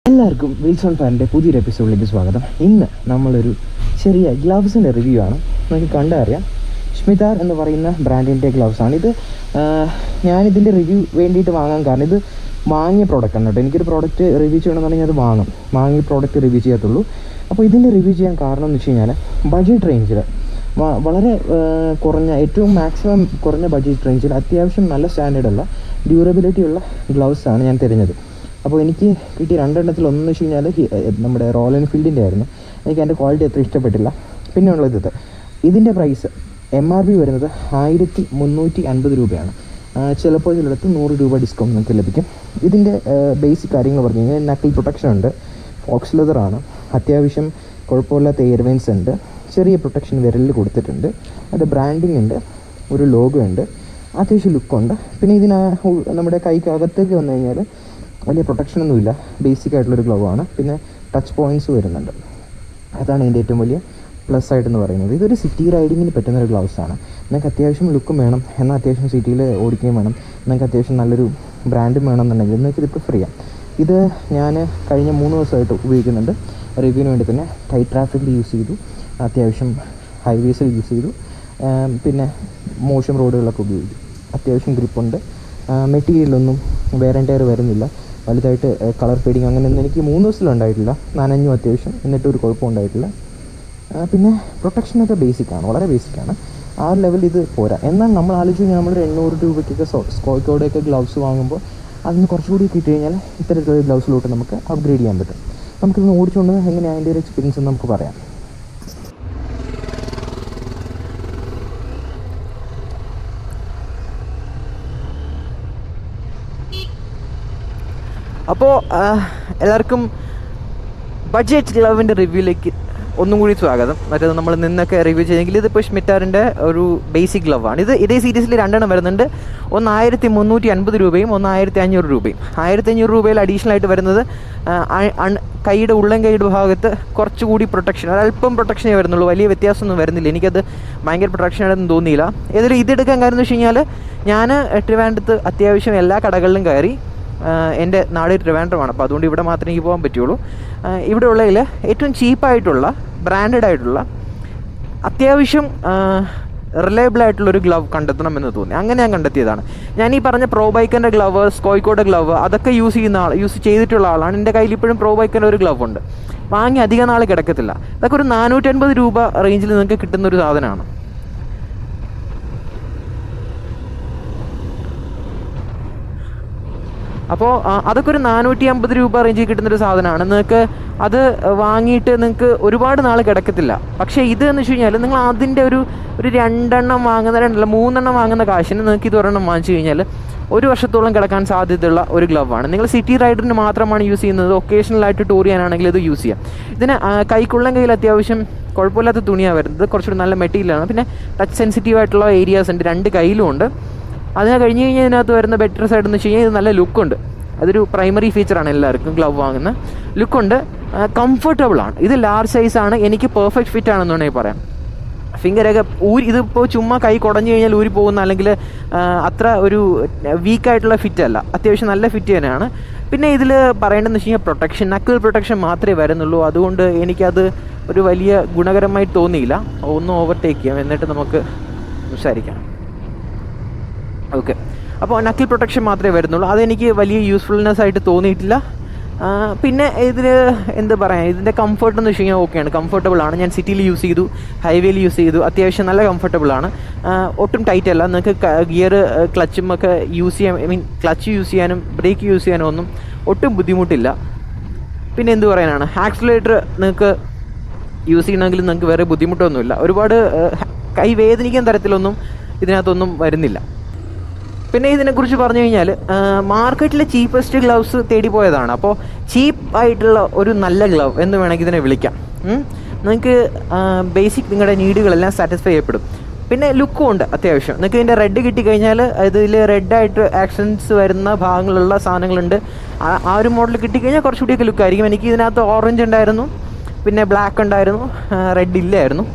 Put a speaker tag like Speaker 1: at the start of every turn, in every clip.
Speaker 1: എല്ലാവർക്കും വീൽസോൺഫയറിൻ്റെ പുതിയൊരു എപ്പിസോഡിലേക്ക് സ്വാഗതം. ഇന്ന് നമ്മളൊരു ചെറിയ ഗ്ലൗസിൻ്റെ റിവ്യൂ ആണ്. നമുക്ക് കണ്ടറിയാം, സ്മിതാർ എന്ന് പറയുന്ന ബ്രാൻഡിൻ്റെ ഗ്ലൗസാണ് ഇത്. ഞാനിതിൻ്റെ റിവ്യൂ വേണ്ടിയിട്ട് വാങ്ങാൻ കാരണം ഇത് വാങ്ങിയ പ്രോഡക്റ്റാണ് കേട്ടോ. എനിക്കൊരു പ്രോഡക്റ്റ് റിവ്യൂ ചെയ്യണമെന്നുണ്ടെങ്കിൽ അത് വാങ്ങിയ പ്രോഡക്റ്റ് റിവ്യൂ ചെയ്യത്തുള്ളൂ. അപ്പോൾ ഇതിൻ്റെ റിവ്യൂ ചെയ്യാൻ കാരണം എന്ന് വെച്ച് കഴിഞ്ഞാൽ ബഡ്ജറ്റ് റേഞ്ചിൽ വളരെ കുറഞ്ഞ, ഏറ്റവും മാക്സിമം കുറഞ്ഞ ബഡ്ജറ്റ് റേഞ്ചിൽ അത്യാവശ്യം നല്ല സ്റ്റാൻഡേർഡുള്ള ഡ്യൂറബിലിറ്റി ഉള്ള ഗ്ലൗസാണ് ഞാൻ തിരഞ്ഞത്. അപ്പോൾ എനിക്ക് കിട്ടിയ രണ്ടെണ്ണത്തിൽ ഒന്നെന്ന് വെച്ച് കഴിഞ്ഞാൽ നമ്മുടെ റോയൽ എൻഫീൽഡിൻ്റെ ആയിരുന്നു. എനിക്ക് അതിൻ്റെ ക്വാളിറ്റി അത്ര ഇഷ്ടപ്പെട്ടില്ല. പിന്നെ ഉള്ളത് ഇതിൻ്റെ പ്രൈസ് MRP വരുന്നത് 1350 രൂപയാണ്. ചിലപ്പോൾ ഇതിലെടുത്ത് 100 രൂപ ഡിസ്കൗണ്ട് നിങ്ങൾക്ക് ലഭിക്കും. ഇതിൻ്റെ ബേസിക് കാര്യങ്ങൾ പറഞ്ഞു കഴിഞ്ഞാൽ നക്കിൾ പ്രൊട്ടക്ഷൻ ഉണ്ട്, ഫോക്സ് ലെതറാണ്, അത്യാവശ്യം കുഴപ്പമില്ലാത്ത എയർവെൻസ് ഉണ്ട്, ചെറിയ പ്രൊട്ടക്ഷൻ വിരലിൽ കൊടുത്തിട്ടുണ്ട്, അതിൻ്റെ ബ്രാൻഡിങ് ഉണ്ട്, ഒരു ലോഗോ ഉണ്ട്, അത്യാവശ്യം ലുക്കുണ്ട്. പിന്നെ നമ്മുടെ കൈക്കകത്തേക്ക് വന്നു കഴിഞ്ഞാൽ വലിയ പ്രൊട്ടക്ഷനൊന്നുമില്ല, ബേസിക് ആയിട്ടുള്ളൊരു ഗ്ലൗ ആണ്. പിന്നെ ടച്ച് പോയിൻറ്റ്സ് വരുന്നുണ്ട്. അതാണ് ഇതിൻ്റെ ഏറ്റവും വലിയ പ്ലസ് ആയിട്ടെന്ന് പറയുന്നത്. ഇതൊരു സിറ്റി റൈഡിങ്ങിന് പറ്റുന്നൊരു ഗ്ലൗസാണ്. നിങ്ങൾക്ക് അത്യാവശ്യം ലുക്കും വേണം, എന്നാൽ അത്യാവശ്യം സിറ്റിയിൽ ഓടിക്കുകയും വേണം, നിങ്ങൾക്ക് അത്യാവശ്യം നല്ലൊരു ബ്രാൻഡും വേണമെന്നുണ്ടെങ്കിൽ നിങ്ങൾക്ക് ഇത് പ്രിഫർ ചെയ്യാം. ഇത് ഞാൻ കഴിഞ്ഞ 3 ദിവസമായിട്ട് ഉപയോഗിക്കുന്നുണ്ട്. റിവ്യൂവിന് വേണ്ടി തന്നെ ടൈറ്റ് ട്രാഫിക്കിൽ യൂസ് ചെയ്തു, അത്യാവശ്യം ഹൈവേസിൽ യൂസ് ചെയ്തു, പിന്നെ മോശം റോഡുകളൊക്കെ ഉപയോഗിച്ചു. അത്യാവശ്യം ഗ്രിപ്പുണ്ട്, മെറ്റീരിയലൊന്നും വേറെ ടയർ വരുന്നില്ല, വലുതായിട്ട് കളർ ഫെയ്ഡിങ് അങ്ങനെയൊന്നും എനിക്ക് 3 ദിവസത്തിലുണ്ടായിട്ടില്ല. നനഞ്ഞു അത്യാവശ്യം, എന്നിട്ടൊരു കുഴപ്പം ഉണ്ടായിട്ടില്ല. പിന്നെ പ്രൊട്ടക്ഷനൊക്കെ ബേസിക്കാണ്, വളരെ ബേസിക്കാണ്. ആ ഒരു ലെവലിൽ ഇത് പോരാ. എന്നാൽ നമ്മൾ ആലോചിച്ച് കഴിഞ്ഞാൽ നമ്മളൊരു 800 രൂപയ്ക്കൊക്കെ സ്കോയ്ക്കോടെയൊക്കെ ഗ്ലൗസ് വാങ്ങുമ്പോൾ അതിന് കുറച്ചുകൂടി കിട്ടി കഴിഞ്ഞാൽ ഇത്തരത്തിലുള്ള ഗ്ലൗസിലോട്ട് നമുക്ക് അപ്ഗ്രേഡ് ചെയ്യാൻ പറ്റും. നമുക്കിത് ഓടിച്ചുകൊണ്ട് എങ്ങനെയാണ് അതിൻ്റെ ഒരു എക്സ്പീരിയൻസ് എന്ന് നമുക്ക് പറയാം. അപ്പോൾ എല്ലാവർക്കും ബഡ്ജറ്റ് ഗ്ലൗവിൻ്റെ റിവ്യൂയിലേക്ക് ഒന്നും കൂടി സ്വാഗതം. മറ്റേത് നമ്മൾ നിന്നൊക്കെ റിവ്യൂ ചെയ്തെങ്കിൽ ഇതിപ്പോൾ സ്മിറ്റാറിൻ്റെ ഒരു ബേസിക് ഗ്ലൗവാണ്. ഇതേ സീരീസിൽ 2 എണ്ണം വരുന്നുണ്ട്. ഒന്ന് 1350 രൂപയും ഒന്ന് 1500 രൂപയും. 1500 രൂപയിൽ അഡീഷണൽ ആയിട്ട് വരുന്നത് കൈയുടെ കൈയുടെ ഭാഗത്ത് കുറച്ചുകൂടി പ്രൊട്ടക്ഷൻ, ഒരല്പം പ്രൊട്ടക്ഷനേ വരുന്നുള്ളൂ, വലിയ വ്യത്യാസമൊന്നും വരുന്നില്ല. എനിക്കത് ഭയങ്കര പ്രൊട്ടക്ഷനായിട്ടൊന്നും തോന്നിയില്ല. ഏതായാലും ഇതെടുക്കാൻ കാര്യം എന്ന് വെച്ച് കഴിഞ്ഞാൽ ഞാൻ ട്രിവാൻഡ്രത്ത് അത്യാവശ്യം എല്ലാ കടകളിലും കയറി. എൻ്റെ നാട് ട്രിവാൻഡ്രമാണ്, അപ്പോൾ അതുകൊണ്ട് ഇവിടെ മാത്രമേ എനിക്ക് പോകാൻ പറ്റുള്ളൂ. ഇവിടെ ഉള്ളതിൽ ഏറ്റവും ചീപ്പായിട്ടുള്ള ബ്രാൻഡഡ് ആയിട്ടുള്ള അത്യാവശ്യം റിലയബിൾ ആയിട്ടുള്ളൊരു ഗ്ലൗ കണ്ടെത്തണമെന്ന് തോന്നി. അങ്ങനെ ഞാൻ കണ്ടെത്തിയതാണ്. ഞാൻ ഈ പറഞ്ഞ പ്രോ ബൈക്കറിൻ്റെ ഗ്ലൗവ്, സ്കോയ്ക്കോയുടെ ഗ്ലൗവ് അതൊക്കെ യൂസ് ചെയ്തിട്ടുള്ള ആളാണ്. എൻ്റെ കയ്യിൽ ഇപ്പോഴും പ്രോ ബൈക്കറിൻ്റെ ഒരു ഗ്ലൗവ് ഉണ്ട്. വാങ്ങി അധികം നാൾ കിടക്കത്തില്ല. അതൊക്കെ ഒരു 450 രൂപ റേഞ്ചിൽ നിങ്ങൾക്ക് കിട്ടുന്നൊരു സാധനമാണ്. അപ്പോൾ അതൊക്കെ ഒരു 450 രൂപ റേഞ്ചിൽ കിട്ടുന്നൊരു സാധനമാണ്. നിങ്ങൾക്ക് അത് വാങ്ങിയിട്ട് നിങ്ങൾക്ക് ഒരുപാട് നാൾ കിടക്കത്തില്ല. പക്ഷേ ഇത് എന്ന് വെച്ച് കഴിഞ്ഞാൽ നിങ്ങൾ അതിൻ്റെ ഒരു 2 എണ്ണം വാങ്ങുന്ന 3 എണ്ണം വാങ്ങുന്ന കാശിന് നിങ്ങൾക്ക് ഇത് ഒരെണ്ണം വാങ്ങിച്ചു കഴിഞ്ഞാൽ 1 വർഷത്തോളം കിടക്കാൻ സാധ്യതയുള്ള ഒരു ഗ്ലൗവാണ്. നിങ്ങൾ സിറ്റി റൈഡറിന് മാത്രമാണ് യൂസ് ചെയ്യുന്നത്, ഒക്കേഷണലായിട്ട് ടൂർ ചെയ്യാനാണെങ്കിൽ ഇത് യൂസ് ചെയ്യാം. ഇതിന് കൈയിൽ അത്യാവശ്യം കുഴപ്പമില്ലാത്ത തുണിയാണ് വരുന്നത്, കുറച്ചുകൂടി നല്ല മെറ്റീരിയലാണ്. പിന്നെ ടച്ച് സെൻസിറ്റീവ് ആയിട്ടുള്ള ഏരിയാസ് ഉണ്ട്, 2 കയ്യിലും ഉണ്ട്. അതിനെ കഴിഞ്ഞ് കഴിഞ്ഞാൽ ഇതിനകത്ത് വരുന്ന ബെറ്റർ സൈഡ് എന്ന് വെച്ച് കഴിഞ്ഞാൽ ഇത് നല്ല ലുക്കുണ്ട്. അതൊരു പ്രൈമറി ഫീച്ചറാണ് എല്ലാവർക്കും ഗ്ലൗ വാങ്ങുന്ന. ലുക്കുണ്ട്, കംഫർട്ടബിളാണ്. ഇത് ലാർജ് സൈസാണ്, എനിക്ക് പെർഫെക്റ്റ് ഫിറ്റ് ആണെന്ന് വേണമെങ്കിൽ പറയാം. ഫിംഗറൊക്കെ ഇതിപ്പോൾ ചുമ്മാ കൈ കുടഞ്ഞു കഴിഞ്ഞാൽ ഊരി പോകുന്ന, അല്ലെങ്കിൽ അത്ര ഒരു വീക്കായിട്ടുള്ള ഫിറ്റ് അല്ല, അത്യാവശ്യം നല്ല ഫിറ്റ് തന്നെയാണ്. പിന്നെ ഇതിൽ പറയേണ്ടതെന്ന് വെച്ച് കഴിഞ്ഞാൽ പ്രൊട്ടക്ഷൻ, നക്കിൾ പ്രൊട്ടക്ഷൻ മാത്രമേ വരുന്നുള്ളൂ. അതുകൊണ്ട് എനിക്കത് ഒരു വലിയ ഗുണകരമായി തോന്നിയില്ല. ഒന്ന് ഓവർടേക്ക് ചെയ്യാം, എന്നിട്ട് നമുക്ക് സംസാരിക്കാം. ഓക്കെ, അപ്പോൾ നക്കിൾ പ്രൊട്ടക്ഷൻ മാത്രമേ വരുന്നുള്ളൂ. അതെനിക്ക് വലിയ യൂസ്ഫുൾനെസ് ആയിട്ട് തോന്നിയിട്ടില്ല. പിന്നെ ഇതിൽ എന്താ പറയുക, ഇതിൻ്റെ കംഫർട്ട് എന്ന് വെച്ച് കഴിഞ്ഞാൽ ഓക്കെയാണ്, കംഫർട്ടബിളാണ്. ഞാൻ സിറ്റിയിൽ യൂസ് ചെയ്തു, ഹൈവേയിൽ യൂസ് ചെയ്തു, അത്യാവശ്യം നല്ല കംഫർട്ടബിളാണ്. ഒട്ടും ടൈറ്റ് അല്ല. നിങ്ങൾക്ക് ഗിയർ ക്ലച്ചും ഒക്കെ യൂസ് ചെയ്യാൻ, ക്ലച്ച് യൂസ് ചെയ്യാനും ബ്രേക്ക് യൂസ് ചെയ്യാനും ഒന്നും ഒട്ടും ബുദ്ധിമുട്ടില്ല. പിന്നെ എന്ത് പറയാനാണ്, ആക്സിലേറ്റർ നിങ്ങൾക്ക് യൂസ് ചെയ്യണമെങ്കിൽ നിങ്ങൾക്ക് വേറെ ബുദ്ധിമുട്ടൊന്നുമില്ല. ഒരുപാട് കൈ വേദനിക്കാൻ തരത്തിലൊന്നും ഇതിനകത്തൊന്നും വരുന്നില്ല. പിന്നെ ഇതിനെക്കുറിച്ച് പറഞ്ഞു കഴിഞ്ഞാൽ മാർക്കറ്റിലെ ചീപ്പസ്റ്റ് ഗ്ലൗസ് തേടി പോയതാണ്. അപ്പോൾ ചീപ്പായിട്ടുള്ള ഒരു നല്ല ഗ്ലൗ എന്ന് വേണമെങ്കിൽ ഇതിനെ വിളിക്കാം. നിങ്ങൾക്ക് ബേസിക് നിങ്ങളുടെ നീഡുകളെല്ലാം സാറ്റിസ്ഫൈ ചെയ്യപ്പെടും. പിന്നെ ലുക്കും ഉണ്ട് അത്യാവശ്യം. നിങ്ങൾക്ക് ഇതിൻ്റെ റെഡ് കിട്ടിക്കഴിഞ്ഞാൽ ഇതിൽ റെഡായിട്ട് ആക്ഷൻസ് വരുന്ന ഭാഗങ്ങളുള്ള സാധനങ്ങളുണ്ട്. ആ ഒരു മോഡൽ കിട്ടിക്കഴിഞ്ഞാൽ കുറച്ചുകൂടിയൊക്കെ ലുക്കായിരിക്കും. എനിക്ക് ഇതിനകത്ത് ഓറഞ്ച് ഉണ്ടായിരുന്നു, പിന്നെ ബ്ലാക്ക് ഉണ്ടായിരുന്നു, റെഡ് ഇല്ലായിരുന്നു.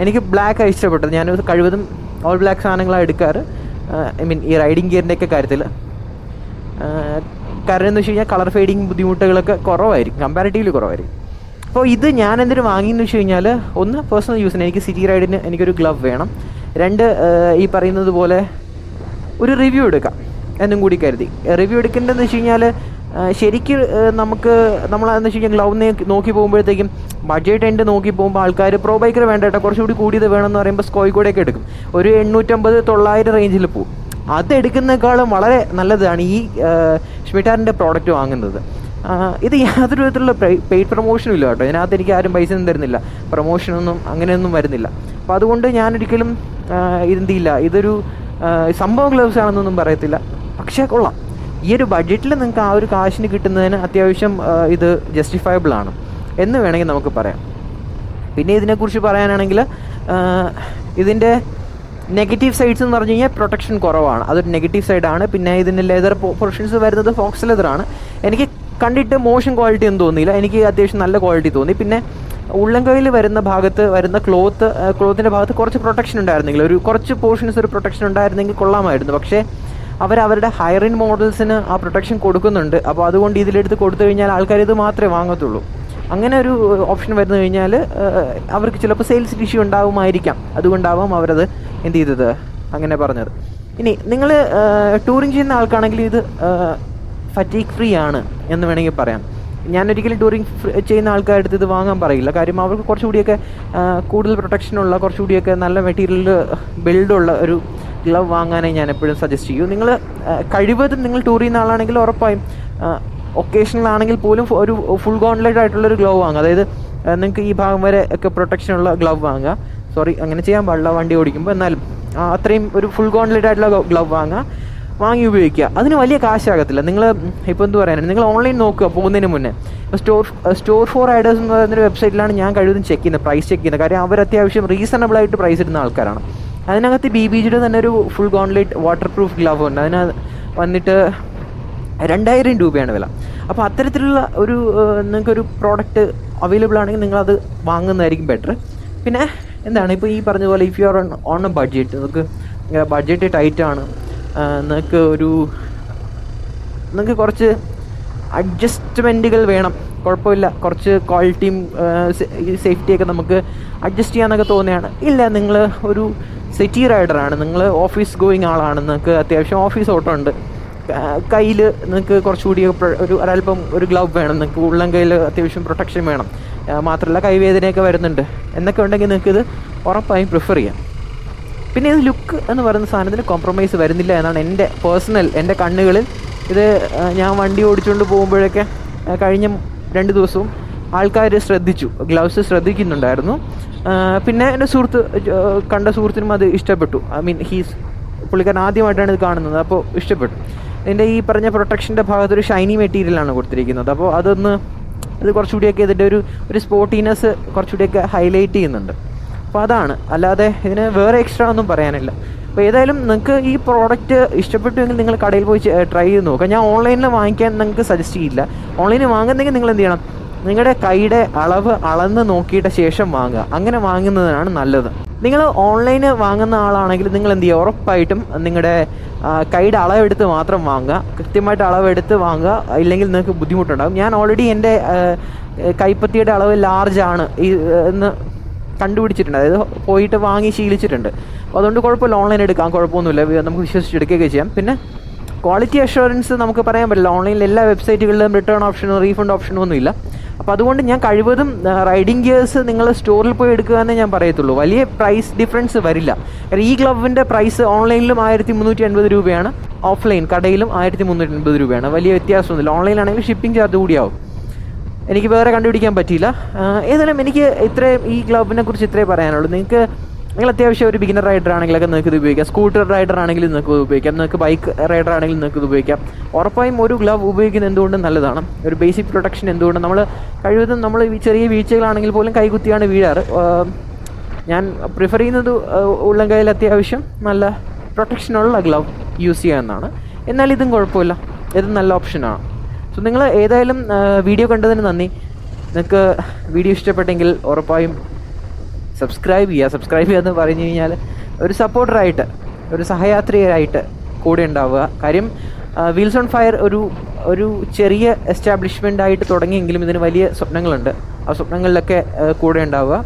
Speaker 1: എനിക്ക് ബ്ലാക്കാണ് ഇഷ്ടപ്പെട്ടത്. ഞാൻ കഴിവതും ഓൾ ബ്ലാക്ക് സാധനങ്ങളാണ് എടുക്കാറ്. ഈ റൈഡിങ് ഗിയറിൻ്റെയൊക്കെ കാര്യത്തിൽ കാരണം എന്ന് വെച്ച് കഴിഞ്ഞാൽ കളർ ഫെയ്ഡിങ് ബുദ്ധിമുട്ടുകളൊക്കെ കുറവായിരിക്കും, കമ്പാരിറ്റീവ്ലി കുറവായിരിക്കും. അപ്പോൾ ഇത് ഞാൻ എന്തിനു വാങ്ങിയെന്ന് വെച്ച് കഴിഞ്ഞാൽ, ഒന്ന് പേഴ്സണൽ യൂസിന് എനിക്ക് സിറ്റി റൈഡിന് എനിക്കൊരു ഗ്ലവ് വേണം, രണ്ട് ഈ പറയുന്നത് പോലെ ഒരു റിവ്യൂ എടുക്കാം എന്നും കൂടി കരുതി. റിവ്യൂ എടുക്കേണ്ടതെന്ന് വെച്ച് കഴിഞ്ഞാൽ ശരിക്കും നമ്മളെന്ന് വെച്ച് കഴിഞ്ഞാൽ ഗ്ലൗ നോക്കി പോകുമ്പോഴത്തേക്കും ബഡ്ജറ്റ് എൻഡ് നോക്കി പോകുമ്പോൾ ആൾക്കാർ പ്രോ ബൈക്കർ വേണ്ട കേട്ടോ, കുറച്ചുകൂടി കൂടിയത് വേണമെന്ന് പറയുമ്പോൾ സ്കോയ്ക്കൂടെയൊക്കെ എടുക്കും, ഒരു 850-900 റേഞ്ചിൽ പോകും. അതെടുക്കുന്നതിനേക്കാളും വളരെ നല്ലതാണ് ഈ ഷ്മിറ്റാറിൻ്റെ പ്രോഡക്റ്റ് വാങ്ങുന്നത്. ഇത് യാതൊരു വിധത്തിലുള്ള പെയ്ഡ് പ്രൊമോഷനും ഇല്ല കേട്ടോ, ഇതിനകത്ത് എനിക്ക് ആരും പൈസ ഒന്നും തരുന്നില്ല, പ്രൊമോഷനൊന്നും അങ്ങനെയൊന്നും വരുന്നില്ല. അപ്പോൾ അതുകൊണ്ട് ഞാനൊരിക്കലും ഇതെന്തില്ല, ഇതൊരു സംഭവം ഗ്ലൗസ് ആണെന്നൊന്നും പറയത്തില്ല. പക്ഷേ കൊള്ളാം, ഈ ഒരു ബഡ്ജറ്റിൽ നിങ്ങൾക്ക് ആ ഒരു കാശിന് കിട്ടുന്നതിന് അത്യാവശ്യം ഇത് ജസ്റ്റിഫയബിൾ ആണ് എന്ന് വേണമെങ്കിൽ നമുക്ക് പറയാം. പിന്നെ ഇതിനെക്കുറിച്ച് പറയാനാണെങ്കിൽ ഇതിൻ്റെ നെഗറ്റീവ് സൈഡ്സ് എന്ന് പറഞ്ഞു കഴിഞ്ഞാൽ പ്രൊട്ടക്ഷൻ കുറവാണ്, അതൊരു നെഗറ്റീവ് സൈഡാണ്. പിന്നെ ഇതിൻ്റെ ലെതർ പോർഷൻസ് വരുന്നത് ഫോക്സ് ലെതറാണ്. എനിക്ക് കണ്ടിട്ട് മോശം ക്വാളിറ്റി ഒന്നും തോന്നിയില്ല, എനിക്ക് അത്യാവശ്യം നല്ല ക്വാളിറ്റി തോന്നി. പിന്നെ ഉള്ളംകൈയിൽ വരുന്ന ഭാഗത്ത് വരുന്ന ക്ലോത്തിൻ്റെ ഭാഗത്ത് കുറച്ച് പ്രൊട്ടക്ഷൻ ഉണ്ടായിരുന്നെങ്കിൽ, കുറച്ച് പോർഷൻസ് ഒരു പ്രൊട്ടക്ഷൻ ഉണ്ടായിരുന്നെങ്കിൽ കൊള്ളാമായിരുന്നു. പക്ഷേ അവരുടെ ഹയർ എൻഡ് മോഡൽസിന് ആ പ്രൊട്ടക്ഷൻ കൊടുക്കുന്നുണ്ട്. അപ്പോൾ അതുകൊണ്ട് ഇതിലെടുത്ത് കൊടുത്തു കഴിഞ്ഞാൽ ആൾക്കാർ ഇത് മാത്രമേ വാങ്ങത്തുള്ളൂ. അങ്ങനെ ഒരു ഓപ്ഷൻ വരുന്നു കഴിഞ്ഞാൽ അവർക്ക് ചിലപ്പോൾ സെയിൽസ് ഇഷ്യൂ ഉണ്ടാവുമായിരിക്കാം, അതുകൊണ്ടാവാം അവരത് എന്ത് ചെയ്തത് അങ്ങനെ പറഞ്ഞത്. ഇനി നിങ്ങൾ ടൂറിങ് ചെയ്യുന്ന ആൾക്കാണെങ്കിൽ ഇത് ഫറ്റീഗ് ഫ്രീ ആണ് എന്ന് വേണമെങ്കിൽ പറയാം. ഞാനൊരിക്കലും ടൂറിങ് ചെയ്യുന്ന ആൾക്കാരുടെ ഇത് വാങ്ങാൻ പറയില്ല, കാര്യം അവർക്ക് കുറച്ചുകൂടിയൊക്കെ കൂടുതൽ പ്രൊട്ടക്ഷനുള്ള, കുറച്ചുകൂടിയൊക്കെ നല്ല മെറ്റീരിയൽ ബിൽഡുള്ള ഒരു ഗ്ലവ് വാങ്ങാനായി ഞാൻ എപ്പോഴും സജസ്റ്റ് ചെയ്യും. നിങ്ങൾ കഴിവതും നിങ്ങൾ ടൂർ ചെയ്യുന്ന ആളാണെങ്കിൽ ഉറപ്പായും ഒക്കേഷണൽ ആണെങ്കിൽ പോലും ഒരു ഫുൾ ഗോൺലെറ്റ് ആയിട്ടുള്ളൊരു ഗ്ലവ് വാങ്ങുക. അതായത് നിങ്ങൾക്ക് ഈ ഭാഗം വരെ ഒക്കെ പ്രൊട്ടക്ഷനുള്ള ഗ്ലവ് വാങ്ങുക. സോറി, അങ്ങനെ ചെയ്യാൻ പാടില്ല വണ്ടി ഓടിക്കുമ്പോൾ, എന്നാലും അത്രയും ഒരു ഫുൾ ഗോൺലെറ്റ് ആയിട്ടുള്ള ഗ്ലവ് വാങ്ങി ഉപയോഗിക്കുക. അതിന് വലിയ കാശാകത്തില്ല. നിങ്ങൾ ഇപ്പോൾ എന്ത് പറയാനാണ്, നിങ്ങൾ ഓൺലൈൻ നോക്കുക പോകുന്നതിന് മുന്നേ. സ്റ്റോർ ഫോർ റൈഡേഴ്സ് എന്ന് പറയുന്നൊരു വെബ്സൈറ്റിലാണ് ഞാൻ കഴിവതും പ്രൈസ് ചെക്ക് ചെയ്യുന്നത്. കാര്യം അവർ അത്യാവശ്യം റീസണബിളായിട്ട് പ്രൈസ് ഇടുന്ന ആൾക്കാരാണ്. അതിനകത്ത് BBGയുടെ തന്നെ ഒരു full gauntlet water proof glove ഉണ്ട്, അതിന് വന്നിട്ട് 2000 രൂപയാണ് വില. അപ്പോൾ അത്തരത്തിലുള്ള നിങ്ങൾക്കൊരു പ്രോഡക്റ്റ് അവൈലബിൾ ആണെങ്കിൽ നിങ്ങളത് വാങ്ങുന്നതായിരിക്കും ബെറ്റർ. പിന്നെ എന്താണ്, ഇപ്പോൾ ഈ പറഞ്ഞ പോലെ if you are on A budget, നിങ്ങൾക്ക് ബഡ്ജറ്റ് ടൈറ്റാണ്, നിങ്ങൾക്ക് കുറച്ച് അഡ്ജസ്റ്റ്മെൻറ്റുകൾ വേണം, കുഴപ്പമില്ല, കുറച്ച് ക്വാളിറ്റിയും സേഫ്റ്റിയൊക്കെ നമുക്ക് അഡ്ജസ്റ്റ് ചെയ്യാനൊക്കെ തോന്നുകയാണ്. ഇല്ല, നിങ്ങൾ ഒരു സിറ്റി റൈഡറാണ്, നിങ്ങൾ ഓഫീസ് ഗോയിങ് ആളാണ്, നിങ്ങൾക്ക് അത്യാവശ്യം ഓഫീസ് ഓട്ടം ഉണ്ട്, കയ്യിൽ നിങ്ങൾക്ക് കുറച്ചുകൂടി ഒരല്പം ഒരു ഗ്ലവ് വേണം, നിങ്ങൾക്ക് ഉള്ളം കയ്യിൽ അത്യാവശ്യം പ്രൊട്ടക്ഷൻ വേണം, മാത്രമല്ല കൈവേദനയൊക്കെ വരുന്നുണ്ട് എന്നൊക്കെ ഉണ്ടെങ്കിൽ നിങ്ങൾക്കിത് ഉറപ്പായും പ്രിഫർ ചെയ്യാം. പിന്നെ ഇത് ലുക്ക് എന്ന് പറയുന്ന സാധനത്തിന് കോംപ്രമൈസ് വരുന്നില്ല എന്നാണ് എൻ്റെ കണ്ണുകളിൽ. ഇത് ഞാൻ വണ്ടി ഓടിച്ചുകൊണ്ട് പോകുമ്പോഴൊക്കെ കഴിഞ്ഞ 2 ദിവസവും ആൾക്കാർ ഗ്ലൗസ് ശ്രദ്ധിക്കുന്നുണ്ടായിരുന്നു. പിന്നെ എൻ്റെ കണ്ട സുഹൃത്തിനും അത് ഇഷ്ടപ്പെട്ടു. പുള്ളിക്കാരൻ ആദ്യമായിട്ടാണ് ഇത് കാണുന്നത്, അപ്പോൾ ഇഷ്ടപ്പെട്ടു. ഇതിൻ്റെ ഈ പറഞ്ഞ പ്രൊട്ടക്ഷൻ്റെ ഭാഗത്തൊരു ഷൈനി മെറ്റീരിയലാണ് കൊടുത്തിരിക്കുന്നത്. അപ്പോൾ ഇത് കുറച്ചുകൂടിയൊക്കെ ഇതിൻ്റെ ഒരു സ്പോർട്ടീനെസ് കുറച്ചുകൂടിയൊക്കെ ഹൈലൈറ്റ് ചെയ്യുന്നുണ്ട്. അപ്പോൾ അതാണ്, അല്ലാതെ ഇതിന് വേറെ എക്സ്ട്രാ ഒന്നും പറയാനില്ല. അപ്പോൾ ഏതായാലും നിങ്ങൾക്ക് ഈ പ്രോഡക്റ്റ് ഇഷ്ടപ്പെട്ടുവെങ്കിൽ നിങ്ങൾ കടയിൽ പോയി ട്രൈ ചെയ്ത് നോക്കുക. ഞാൻ ഓൺലൈനിൽ വാങ്ങിക്കാൻ നിങ്ങൾക്ക് സജസ്റ്റ് ചെയ്യില്ല. ഓൺലൈനിൽ വാങ്ങുന്നെങ്കിൽ നിങ്ങൾ എന്ത് ചെയ്യണം, നിങ്ങളുടെ കൈയുടെ അളവ് അളന്ന് നോക്കിയിട്ട് ശേഷം വാങ്ങുക. അങ്ങനെ വാങ്ങുന്നതാണ് നല്ലത്. നിങ്ങൾ ഓൺലൈന് വാങ്ങുന്ന ആളാണെങ്കിൽ നിങ്ങൾ എന്ത് ചെയ്യുക, ഉറപ്പായിട്ടും നിങ്ങളുടെ കൈയുടെ അളവെടുത്ത് മാത്രം വാങ്ങുക, കൃത്യമായിട്ട് അളവെടുത്ത് വാങ്ങുക, ഇല്ലെങ്കിൽ നിങ്ങൾക്ക് ബുദ്ധിമുട്ടുണ്ടാകും. ഞാൻ ഓൾറെഡി എൻ്റെ കൈപ്പത്തിയുടെ അളവ് ലാർജാണ് എന്ന് കണ്ടുപിടിച്ചിട്ടുണ്ട്, അതായത് പോയിട്ട് വാങ്ങി ശീലിച്ചിട്ടുണ്ട്. അപ്പോൾ അതുകൊണ്ട് കുഴപ്പമില്ല, ഓൺലൈൻ എടുക്കാം, കുഴപ്പമൊന്നുമില്ല, നമുക്ക് വിശ്വസിച്ചെടുക്കുകയൊക്കെ ചെയ്യാം. പിന്നെ ക്വാളിറ്റി അഷ്വറൻസ് നമുക്ക് പറയാൻ പറ്റില്ല, ഓൺലൈനിൽ എല്ലാ വെബ്സൈറ്റുകളിലും റിട്ടേൺ ഓപ്ഷനോ റീഫണ്ട് ഓപ്ഷനോ ഒന്നും ഇല്ല. അപ്പോൾ അതുകൊണ്ട് ഞാൻ കഴിവതും റൈഡിങ് ഗിയേഴ്സ് നിങ്ങൾ സ്റ്റോറിൽ പോയി എടുക്കുക എന്നേ ഞാൻ പറയത്തുള്ളൂ. വലിയ പ്രൈസ് ഡിഫറൻസ് വരില്ല. ഈ ഗ്ലവിൻ്റെ പ്രൈസ് ഓൺലൈനിലും 1380 രൂപയാണ്, ഓഫ്ലൈൻ കടയിലും 1380 രൂപയാണ്. വലിയ വ്യത്യാസമൊന്നുമില്ല. ഓൺലൈനാണെങ്കിൽ ഷിപ്പിംഗ് ചാർജ് കൂടിയാവും. എനിക്ക് വേറെ കണ്ടുപിടിക്കാൻ പറ്റിയില്ല. ഏതായാലും എനിക്ക് ഈ ഗ്ലവിനെ കുറിച്ച് ഇത്രേ പറയാനുള്ളൂ. നിങ്ങൾ അത്യാവശ്യം ഒരു ബിഗിനർ റൈഡർ ആണെങ്കിലൊക്കെ നിങ്ങൾക്ക് ഇത് ഉപയോഗിക്കാം, സ്കൂട്ടർ റൈഡർ ആണെങ്കിൽ നിങ്ങൾക്ക് ഇത് ഉപയോഗിക്കാം, നിങ്ങൾക്ക് ബൈക്ക് റൈഡർ ആണെങ്കിൽ നിങ്ങൾക്ക് ഇത് ഉപയോഗിക്കാം. ഉറപ്പായും ഒരു ഗ്ലവ് ഉപയോഗിക്കുന്നത് എന്തുകൊണ്ടും നല്ലതാണ്. ഒരു ബേസിക് പ്രൊട്ടക്ഷൻ എന്തുകൊണ്ടും നമ്മൾ കഴിവതും നമ്മൾ ചെറിയ വീഴ്ചകളാണെങ്കിൽ പോലും കൈകുത്തിയാണ് വീഴാറ്. ഞാൻ പ്രിഫർ ചെയ്യുന്നത് ഉള്ളം കയ്യിൽ അത്യാവശ്യം നല്ല പ്രൊട്ടക്ഷനുള്ള ഗ്ലവ് യൂസ് ചെയ്യാമെന്നാണ്. എന്നാൽ ഇതും കുഴപ്പമില്ല, ഇതും നല്ല ഓപ്ഷനാണ്. സോ നിങ്ങൾ ഏതായാലും വീഡിയോ കണ്ടതിന് നന്ദി. നിങ്ങൾക്ക് വീഡിയോ ഇഷ്ടപ്പെട്ടെങ്കിൽ ഉറപ്പായും സബ്സ്ക്രൈബ് ചെയ്യുക എന്ന് പറഞ്ഞു കഴിഞ്ഞാൽ ഒരു സപ്പോർട്ടറായിട്ട്, ഒരു സഹയാത്രികരായിട്ട് കൂടെ ഉണ്ടാവുക. കാര്യം വീൽസ് ഓൺ ഫയർ ഒരു ഒരു ചെറിയ എസ്റ്റാബ്ലിഷ്മെൻ്റ് ആയിട്ട് തുടങ്ങിയെങ്കിലും ഇതിന് വലിയ സ്വപ്നങ്ങളുണ്ട്. ആ സ്വപ്നങ്ങളിലൊക്കെ കൂടെ ഉണ്ടാവുക.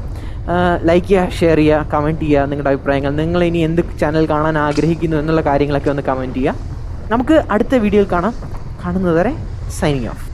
Speaker 1: ലൈക്ക് ചെയ്യുക, ഷെയർ ചെയ്യുക, കമൻറ്റ് ചെയ്യുക നിങ്ങളുടെ അഭിപ്രായങ്ങൾ. നിങ്ങൾ ഇനി എന്ത് ചാനൽ കാണാൻ ആഗ്രഹിക്കുന്നു എന്നുള്ള കാര്യങ്ങളൊക്കെ ഒന്ന് കമൻറ്റ് ചെയ്യുക. നമുക്ക് അടുത്ത വീഡിയോയിൽ കാണാം. കാണുന്നതുവരെ സൈനിങ് ഓഫ്.